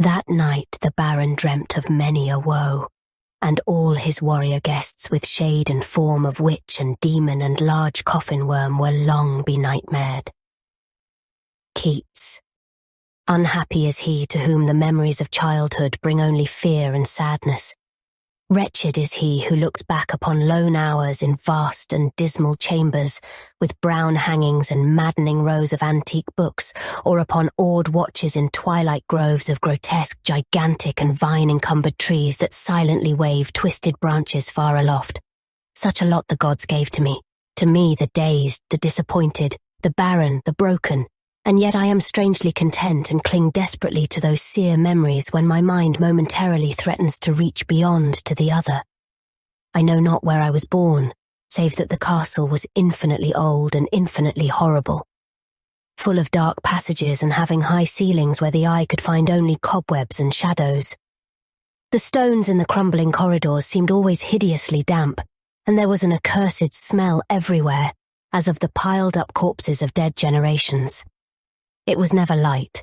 That night the Baron dreamt of many a woe, and all his warrior guests with shade and form of witch and demon and large coffin worm were long be-nightmared. Keats. Unhappy is he to whom the memories of childhood bring only fear and sadness. Wretched is he who looks back upon lone hours in vast and dismal chambers, with brown hangings and maddening rows of antique books, or upon awed watches in twilight groves of grotesque, gigantic and vine-encumbered trees that silently wave twisted branches far aloft. Such a lot the gods gave to me the dazed, the disappointed, the barren, the broken, and yet I am strangely content and cling desperately to those sere memories when my mind momentarily threatens to reach beyond to the other. I know not where I was born, save that the castle was infinitely old and infinitely horrible, full of dark passages and having high ceilings where the eye could find only cobwebs and shadows. The stones in the crumbling corridors seemed always hideously damp, and there was an accursed smell everywhere, as of the piled-up corpses of dead generations. It was never light,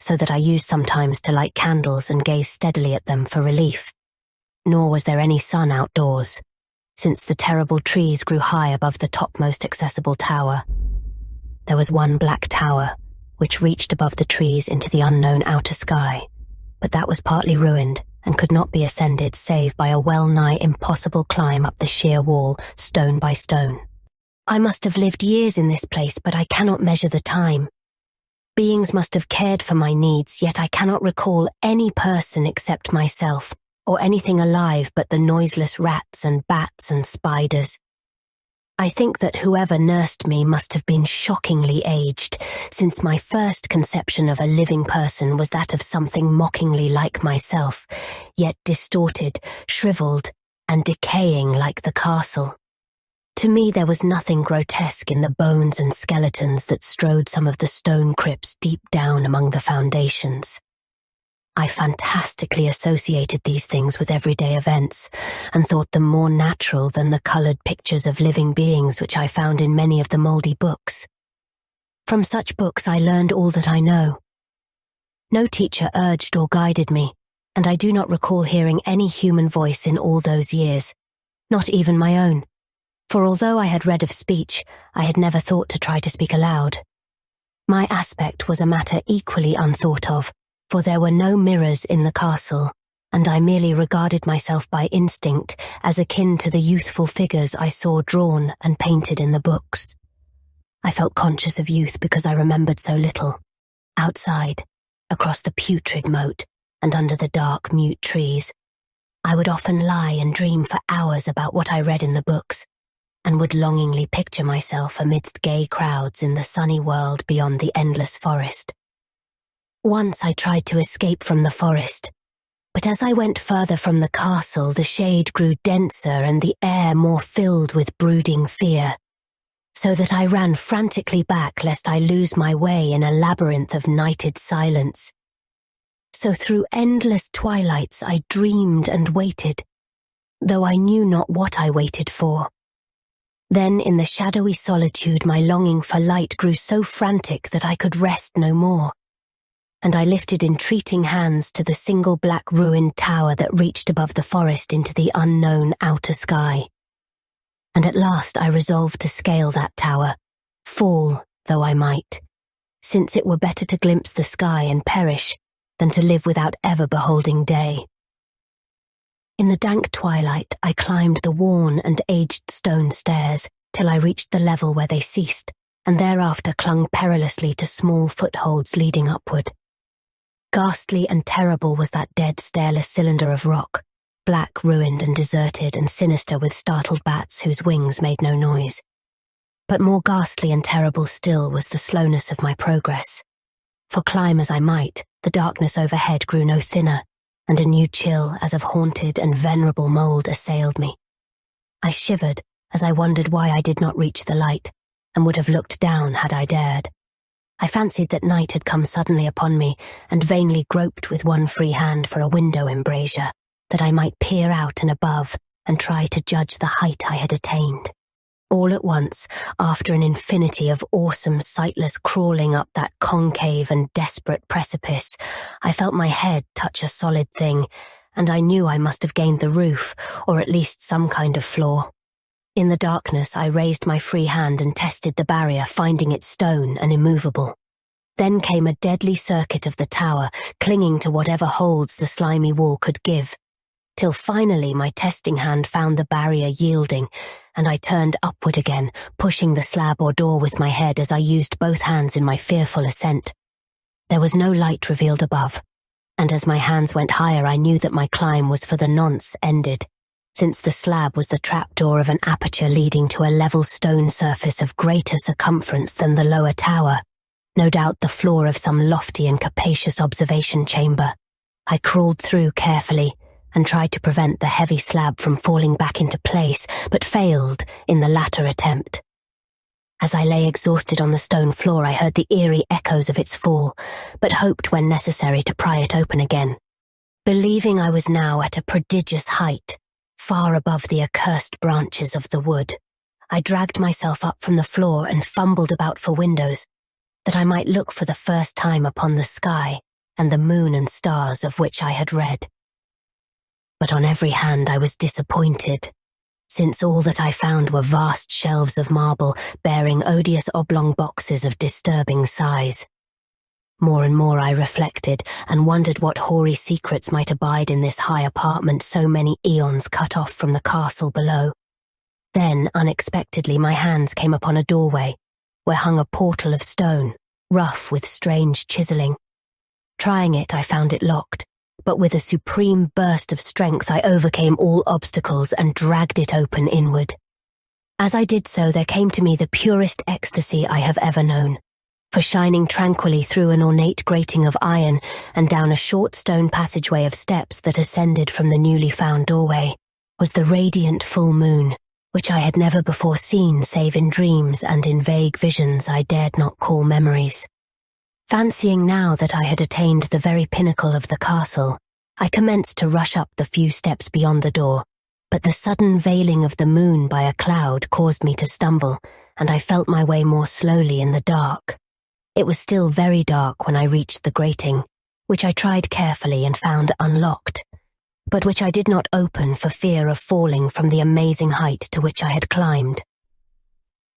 so that I used sometimes to light candles and gaze steadily at them for relief. Nor was there any sun outdoors, since the terrible trees grew high above the topmost accessible tower. There was one black tower, which reached above the trees into the unknown outer sky, but that was partly ruined and could not be ascended save by a well-nigh impossible climb up the sheer wall, stone by stone. I must have lived years in this place, but I cannot measure the time. Beings must have cared for my needs, yet I cannot recall any person except myself, or anything alive but the noiseless rats and bats and spiders. I think that whoever nursed me must have been shockingly aged, since my first conception of a living person was that of something mockingly like myself, yet distorted, shriveled, and decaying like the castle. To me there was nothing grotesque in the bones and skeletons that strode some of the stone crypts deep down among the foundations. I fantastically associated these things with everyday events, and thought them more natural than the coloured pictures of living beings which I found in many of the mouldy books. From such books I learned all that I know. No teacher urged or guided me, and I do not recall hearing any human voice in all those years, not even my own. For although I had read of speech, I had never thought to try to speak aloud. My aspect was a matter equally unthought of, for there were no mirrors in the castle, and I merely regarded myself by instinct as akin to the youthful figures I saw drawn and painted in the books. I felt conscious of youth because I remembered so little. Outside, across the putrid moat, and under the dark, mute trees, I would often lie and dream for hours about what I read in the books, and would longingly picture myself amidst gay crowds in the sunny world beyond the endless forest. Once I tried to escape from the forest, but as I went further from the castle, the shade grew denser and the air more filled with brooding fear, so that I ran frantically back lest I lose my way in a labyrinth of nighted silence. So through endless twilights I dreamed and waited, though I knew not what I waited for. Then in the shadowy solitude my longing for light grew so frantic that I could rest no more, and I lifted entreating hands to the single black ruined tower that reached above the forest into the unknown outer sky. And at last I resolved to scale that tower, fall though I might, since it were better to glimpse the sky and perish than to live without ever beholding day. In the dank twilight I climbed the worn and aged stone stairs till I reached the level where they ceased, and thereafter clung perilously to small footholds leading upward. Ghastly and terrible was that dead stairless cylinder of rock, black, ruined and deserted and sinister with startled bats whose wings made no noise. But more ghastly and terrible still was the slowness of my progress. For climb as I might, the darkness overhead grew no thinner, and a new chill as of haunted and venerable mould assailed me. I shivered as I wondered why I did not reach the light, and would have looked down had I dared. I fancied that night had come suddenly upon me, and vainly groped with one free hand for a window embrasure, that I might peer out and above and try to judge the height I had attained. All at once, after an infinity of awesome, sightless crawling up that concave and desperate precipice, I felt my head touch a solid thing, and I knew I must have gained the roof, or at least some kind of floor. In the darkness, I raised my free hand and tested the barrier, finding it stone and immovable. Then came a deadly circuit of the tower, clinging to whatever holds the slimy wall could give, till finally my testing hand found the barrier yielding, and I turned upward again, pushing the slab or door with my head as I used both hands in my fearful ascent. There was no light revealed above, and as my hands went higher I knew that my climb was for the nonce ended, since the slab was the trapdoor of an aperture leading to a level stone surface of greater circumference than the lower tower, no doubt the floor of some lofty and capacious observation chamber. I crawled through carefully, and tried to prevent the heavy slab from falling back into place, but failed in the latter attempt. As I lay exhausted on the stone floor, I heard the eerie echoes of its fall, but hoped when necessary to pry it open again. Believing I was now at a prodigious height, far above the accursed branches of the wood, I dragged myself up from the floor and fumbled about for windows, that I might look for the first time upon the sky and the moon and stars of which I had read. But on every hand I was disappointed, since all that I found were vast shelves of marble bearing odious oblong boxes of disturbing size. More and more I reflected and wondered what hoary secrets might abide in this high apartment so many eons cut off from the castle below. Then, unexpectedly, my hands came upon a doorway, where hung a portal of stone, rough with strange chiseling. Trying it, I found it locked, but with a supreme burst of strength I overcame all obstacles and dragged it open inward. As I did so, there came to me the purest ecstasy I have ever known, for shining tranquilly through an ornate grating of iron and down a short stone passageway of steps that ascended from the newly found doorway was the radiant full moon, which I had never before seen save in dreams and in vague visions I dared not call memories. Fancying now that I had attained the very pinnacle of the castle, I commenced to rush up the few steps beyond the door, but the sudden veiling of the moon by a cloud caused me to stumble, and I felt my way more slowly in the dark. It was still very dark when I reached the grating, which I tried carefully and found unlocked, but which I did not open for fear of falling from the amazing height to which I had climbed.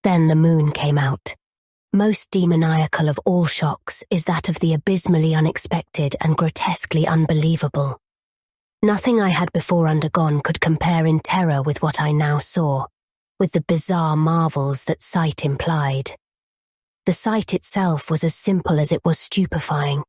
Then the moon came out. Most demoniacal of all shocks is that of the abysmally unexpected and grotesquely unbelievable. Nothing I had before undergone could compare in terror with what I now saw, with the bizarre marvels that sight implied. The sight itself was as simple as it was stupefying,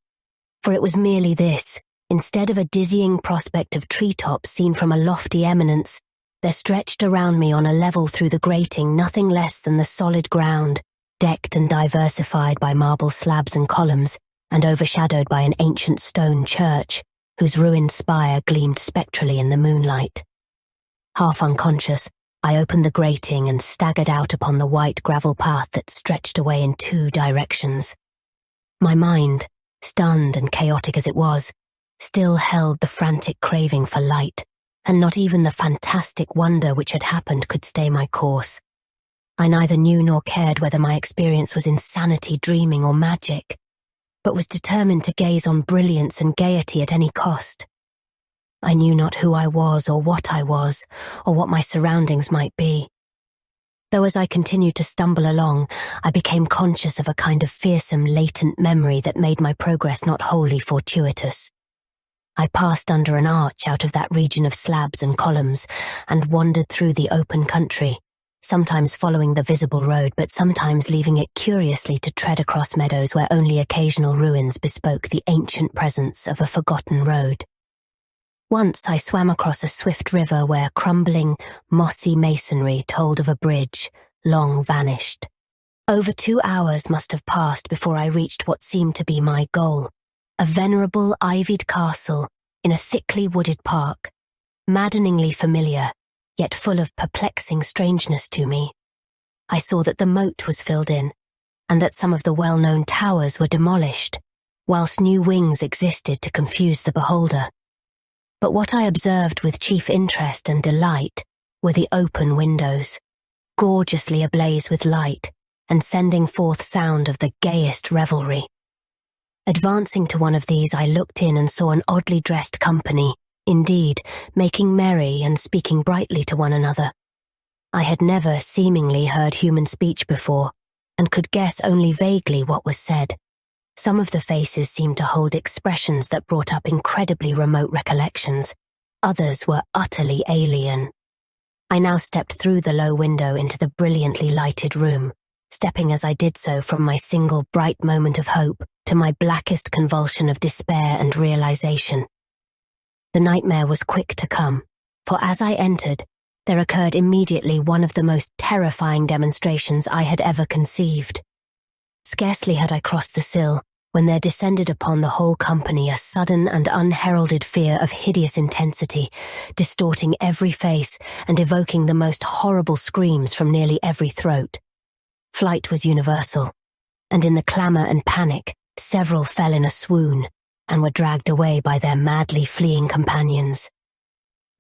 for it was merely this: instead of a dizzying prospect of treetops seen from a lofty eminence, there stretched around me on a level through the grating nothing less than the solid ground, decked and diversified by marble slabs and columns, and overshadowed by an ancient stone church, whose ruined spire gleamed spectrally in the moonlight. Half unconscious, I opened the grating and staggered out upon the white gravel path that stretched away in two directions. My mind, stunned and chaotic as it was, still held the frantic craving for light, and not even the fantastic wonder which had happened could stay my course. I neither knew nor cared whether my experience was insanity, dreaming, or magic, but was determined to gaze on brilliance and gaiety at any cost. I knew not who I was, or what my surroundings might be. Though as I continued to stumble along, I became conscious of a kind of fearsome latent memory that made my progress not wholly fortuitous. I passed under an arch out of that region of slabs and columns, and wandered through the open country, sometimes following the visible road, but sometimes leaving it curiously to tread across meadows where only occasional ruins bespoke the ancient presence of a forgotten road. Once I swam across a swift river where crumbling, mossy masonry told of a bridge, long vanished. Over 2 hours must have passed before I reached what seemed to be my goal, a venerable ivied castle in a thickly wooded park, maddeningly familiar, yet full of perplexing strangeness to me. I saw that the moat was filled in, and that some of the well-known towers were demolished, whilst new wings existed to confuse the beholder. But what I observed with chief interest and delight were the open windows. gorgeously ablaze with light and sending forth sound of the gayest revelry. Advancing to one of these, I looked in and saw an oddly dressed company, indeed, making merry and speaking brightly to one another. I had never seemingly heard human speech before, and could guess only vaguely what was said. Some of the faces seemed to hold expressions that brought up incredibly remote recollections. Others were utterly alien. I now stepped through the low window into the brilliantly lighted room, stepping as I did so from my single bright moment of hope to my blackest convulsion of despair and realization. The nightmare was quick to come, for as I entered, there occurred immediately one of the most terrifying demonstrations I had ever conceived. Scarcely had I crossed the sill when there descended upon the whole company a sudden and unheralded fear of hideous intensity, distorting every face and evoking the most horrible screams from nearly every throat. Flight was universal, and in the clamour and panic, several fell in a swoon and were dragged away by their madly fleeing companions.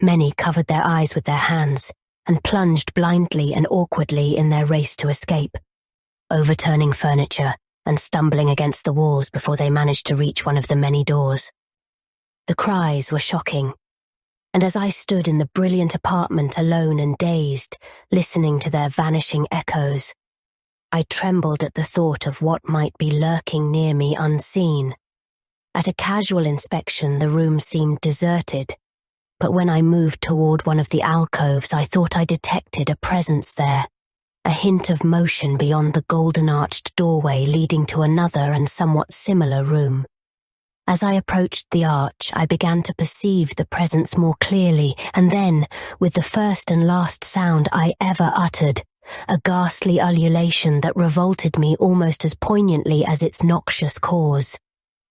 Many covered their eyes with their hands and plunged blindly and awkwardly in their race to escape, overturning furniture and stumbling against the walls before they managed to reach one of the many doors. The cries were shocking, and as I stood in the brilliant apartment alone and dazed, listening to their vanishing echoes, I trembled at the thought of what might be lurking near me unseen. At a casual inspection, the room seemed deserted, but when I moved toward one of the alcoves, I thought I detected a presence there, a hint of motion beyond the golden-arched doorway leading to another and somewhat similar room. As I approached the arch, I began to perceive the presence more clearly, and then, with the first and last sound I ever uttered, a ghastly ululation that revolted me almost as poignantly as its noxious cause,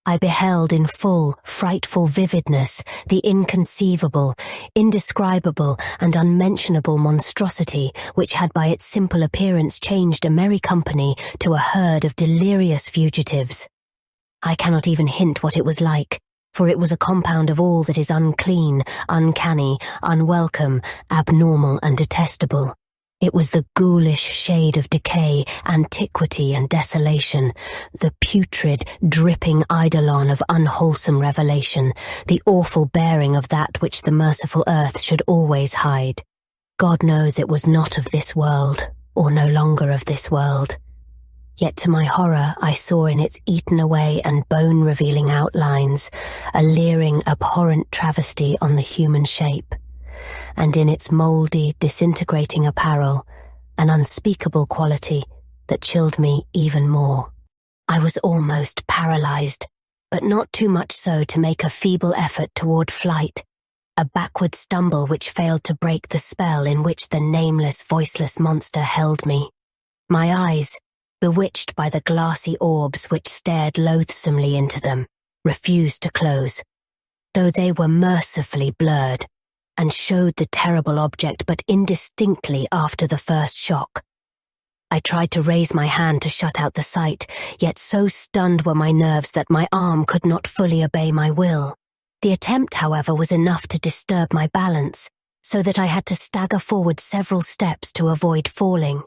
I beheld in full, frightful vividness the inconceivable, indescribable, and unmentionable monstrosity which had by its simple appearance changed a merry company to a herd of delirious fugitives. I cannot even hint what it was like, for it was a compound of all that is unclean, uncanny, unwelcome, abnormal, and detestable. It was the ghoulish shade of decay, antiquity, and desolation, the putrid, dripping eidolon of unwholesome revelation, the awful bearing of that which the merciful earth should always hide. God knows it was not of this world, or no longer of this world. Yet to my horror I saw in its eaten-away and bone-revealing outlines a leering, abhorrent travesty on the human shape, and in its mouldy, disintegrating apparel, an unspeakable quality that chilled me even more. I was almost paralyzed, but not too much so to make a feeble effort toward flight, a backward stumble which failed to break the spell in which the nameless, voiceless monster held me. My eyes, bewitched by the glassy orbs which stared loathsomely into them, refused to close, though they were mercifully blurred, and showed the terrible object but indistinctly after the first shock. I tried to raise my hand to shut out the sight, yet so stunned were my nerves that my arm could not fully obey my will. The attempt, however, was enough to disturb my balance, so that I had to stagger forward several steps to avoid falling.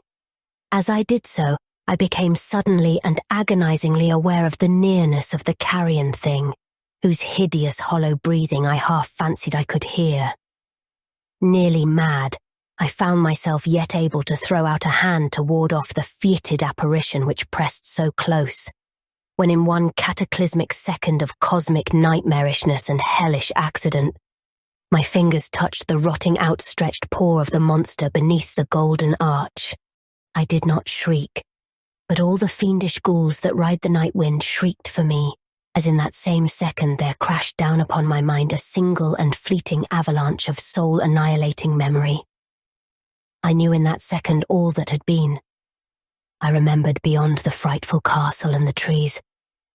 As I did so, I became suddenly and agonizingly aware of the nearness of the carrion thing, whose hideous hollow breathing I half fancied I could hear. Nearly mad, I found myself yet able to throw out a hand to ward off the fetid apparition which pressed so close, when in one cataclysmic second of cosmic nightmarishness and hellish accident, my fingers touched the rotting outstretched paw of the monster beneath the golden arch. I did not shriek, but all the fiendish ghouls that ride the night wind shrieked for me, as in that same second there crashed down upon my mind a single and fleeting avalanche of soul-annihilating memory. I knew in that second all that had been. I remembered beyond the frightful castle and the trees,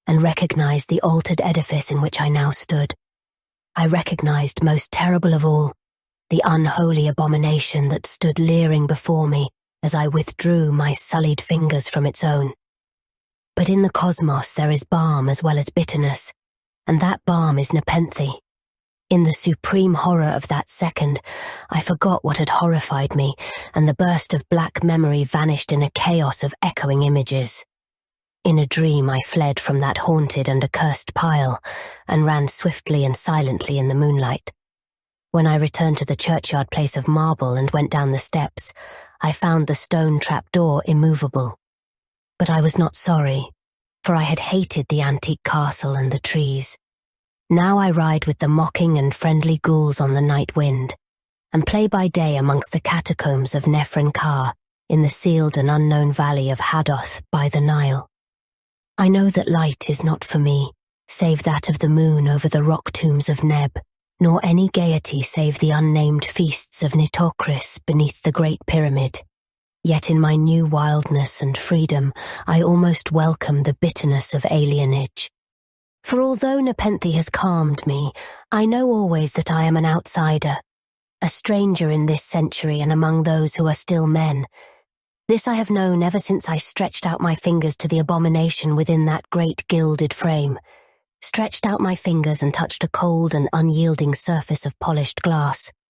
and recognized the altered edifice in which I now stood. I recognized, most terrible of all, the unholy abomination that stood leering before me as I withdrew my sullied fingers from its own. But in the cosmos there is balm as well as bitterness, and that balm is nepenthe. In the supreme horror of that second, I forgot what had horrified me, and the burst of black memory vanished in a chaos of echoing images. In a dream, I fled from that haunted and accursed pile, and ran swiftly and silently in the moonlight. When I returned to the churchyard place of marble and went down the steps, I found the stone trapdoor immovable. But I was not sorry, for I had hated the antique castle and the trees. Now I ride with the mocking and friendly ghouls on the night wind, and play by day amongst the catacombs of Nefren-Ka in the sealed and unknown valley of Hadoth by the Nile. I know that light is not for me, save that of the moon over the rock tombs of Neb, nor any gaiety save the unnamed feasts of Nitocris beneath the Great Pyramid. Yet in my new wildness and freedom, I almost welcome the bitterness of alienage. For although Nepenthe has calmed me, I know always that I am an outsider, a stranger in this century and among those who are still men. This I have known ever since I stretched out my fingers to the abomination within that great gilded frame, stretched out my fingers and touched a cold and unyielding surface of polished glass,